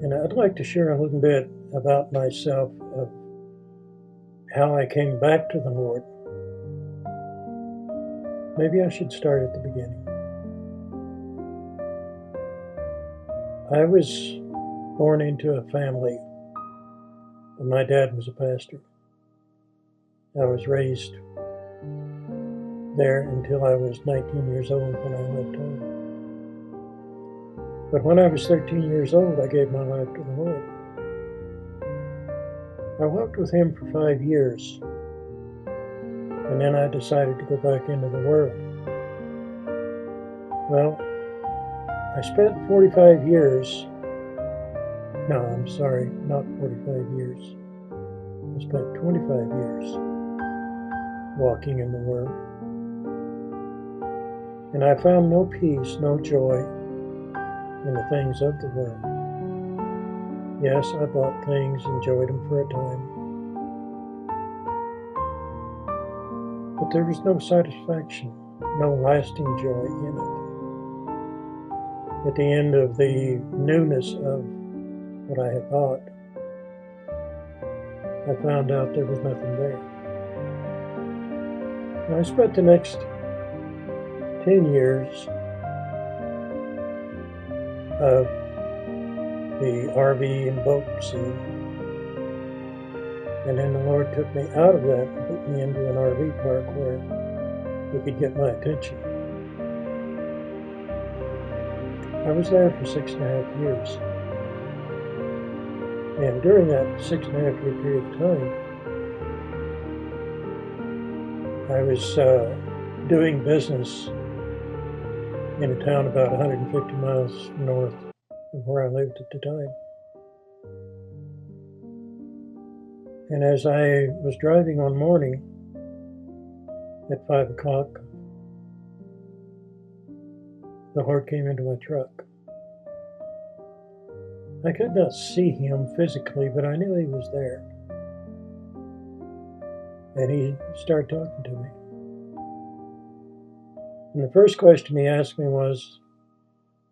And I'd like to share a little bit about myself, of how I came back to the Lord. Maybe I should start at the beginning. I was born into a family, and my dad was a pastor. I was raised there until I was 19 years old when I left home. But when I was 13 years old, I gave my life to the Lord. I walked with Him for 5 years, and then I decided to go back into the world. Well, I spent 45 years, no, I'm sorry, not 45 years. I spent 25 years walking in the world. And I found no peace, no joy in the things of the world. Yes, I bought things, enjoyed them for a time, but there was no satisfaction, no lasting joy in it. At the end of the newness of what I had bought, I found out there was nothing there. And I spent the next 10 years of the RV and boat scene. And then the Lord took me out of that and put me into an RV park where He could get my attention. I was there for 6.5 years. And during that 6.5 year period of time, I was doing business in a town about 150 miles north of where I lived at the time. And as I was driving one morning at 5 o'clock, the Lord came into my truck. I could not see Him physically, but I knew He was there. And He started talking to me. And the first question He asked me was,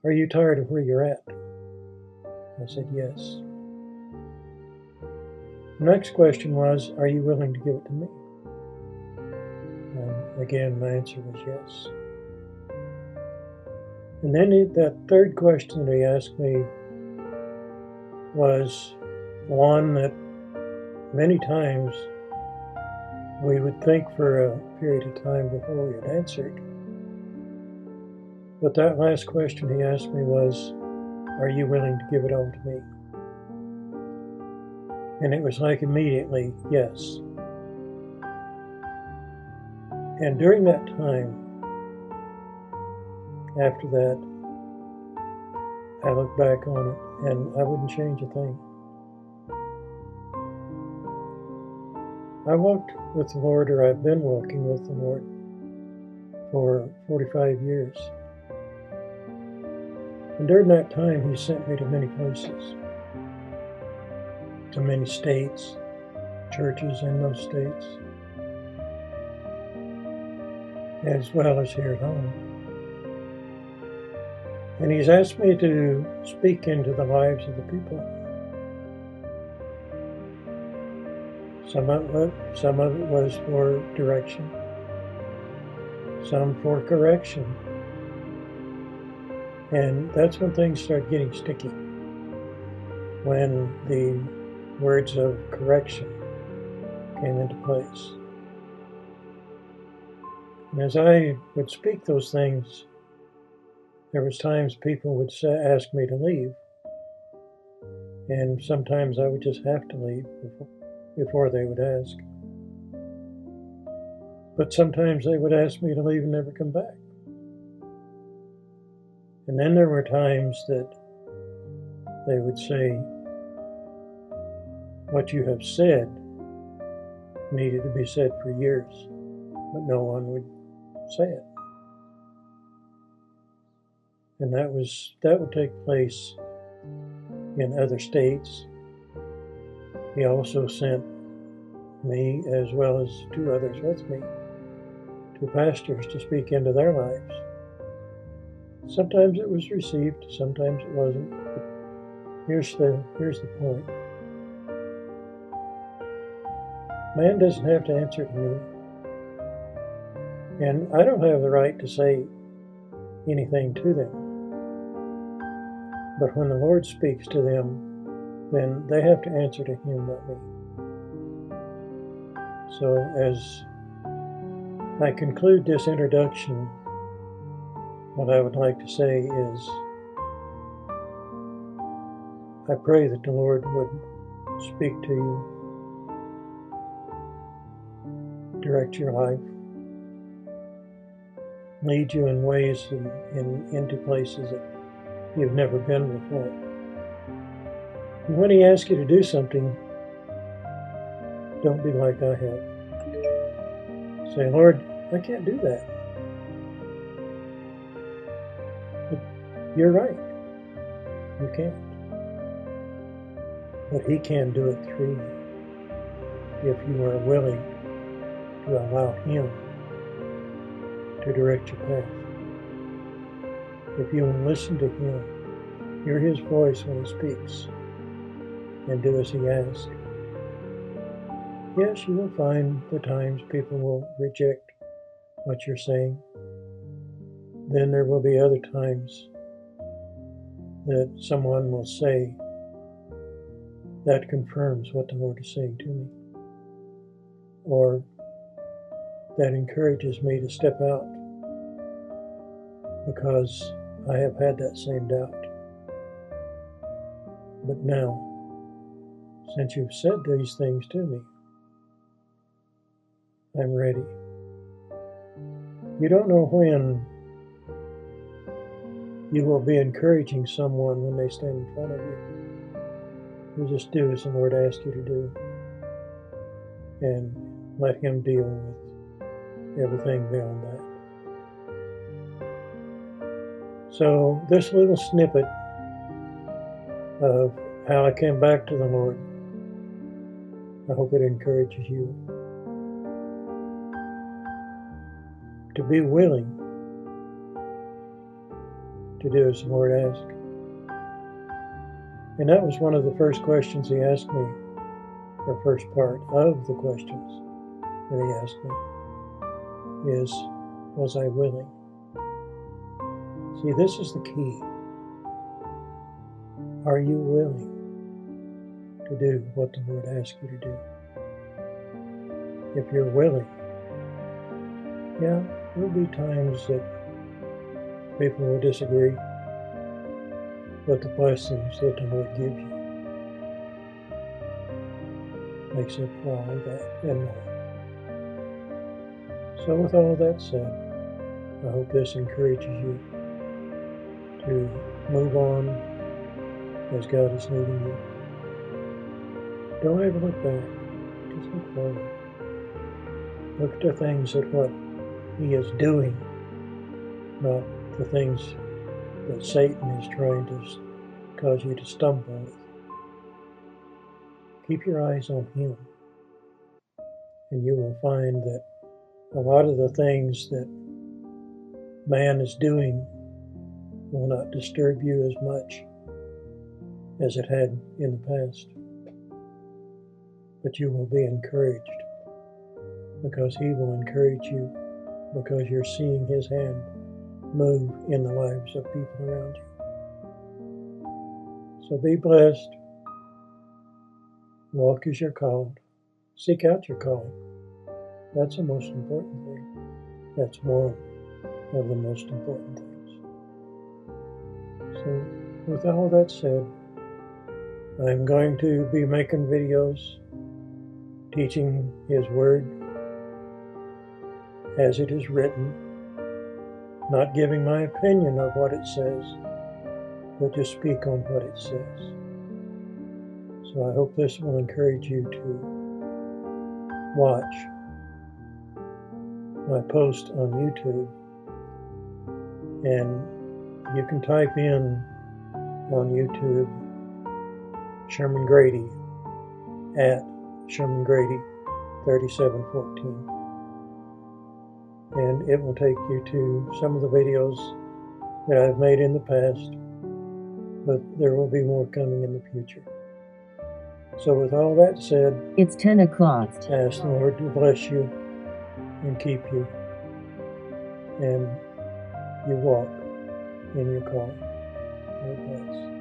"Are you tired of where you're at?" I said, "Yes." The next question was, "Are you willing to give it to me?" And again, my answer was yes. And then that third question that He asked me was one that many times we would think for a period of time before we had answered. But that last question He asked me was, "Are you willing to give it all to me?" And it was like immediately, yes. And during that time, after that, I look back on it and I wouldn't change a thing. I walked with the Lord, or I've been walking with the Lord, for 45 years. And during that time, He sent me to many places, to many states, churches in those states, as well as here at home. And He's asked me to speak into the lives of the people. Some of it was for direction, some for correction. And that's when things start getting sticky, when the words of correction came into place. And as I would speak those things, there was times people would ask me to leave, and sometimes I would just have to leave before they would ask. But sometimes they would ask me to leave and never come back. And then there were times that they would say, "What you have said needed to be said for years," but no one would say it. And that would take place in other states. He also sent me, as well as 2 others with me, to pastors to speak into their lives. Sometimes it was received, sometimes it wasn't. Here's the point. Man doesn't have to answer to me. And I don't have the right to say anything to them. But when the Lord speaks to them, then they have to answer to Him, not me. So as I conclude this introduction, what I would like to say is, I pray that the Lord would speak to you, direct your life, lead you in ways and into places that you've never been before. And when He asks you to do something, don't be like I have. Say, Lord, I can't do that. But you're right. You can't. But He can do it through you if you are willing to allow Him to direct your path. If you will listen to Him, hear His voice when He speaks, and do as He asks. Yes, you will find the times people will reject what you're saying. Then there will be other times that someone will say, that confirms what the Lord is saying to me. Or that encourages me to step out because I have had that same doubt. But now, since you've said these things to me, I'm ready. You don't know when you will be encouraging someone when they stand in front of you. You just do as the Lord asks you to do, and let Him deal with everything beyond that. So this little snippet of how I came back to the Lord, I hope it encourages you to be willing to do as the Lord asks. And that was one of the first questions He asked me, or first part of the questions that He asked me, is, was I willing? See, this is the key. Are you willing to do what the Lord asks you to do? If you're willing, yeah, there'll be times that people will disagree with the blessings that the Lord gives you. Makes up for all of that and more. So with all that said, I hope this encourages you to move on as God is leading you. Don't ever look back, just look forward. Look at the things that what He is doing, not the things that Satan is trying to cause you to stumble with. Keep your eyes on Him, and you will find that a lot of the things that man is doing will not disturb you as much as it had in the past. But you will be encouraged, because He will encourage you, because you're seeing His hand move in the lives of people around you. So be blessed. Walk as you're called. Seek out your calling. That's the most important thing. That's one of the most important things. So with all that said, I'm going to be making videos teaching His Word as it is written, not giving my opinion of what it says, but to speak on what it says. So I hope this will encourage you to watch my post on YouTube, and you can type in on YouTube Sherman Grady at Sherman Grady 3714, and it will take you to some of the videos that I've made in the past, but there will be more coming in the future. So with all that said, it's 10 o'clock. Ask the Lord to bless you and keep you and your walk in your calling. God bless.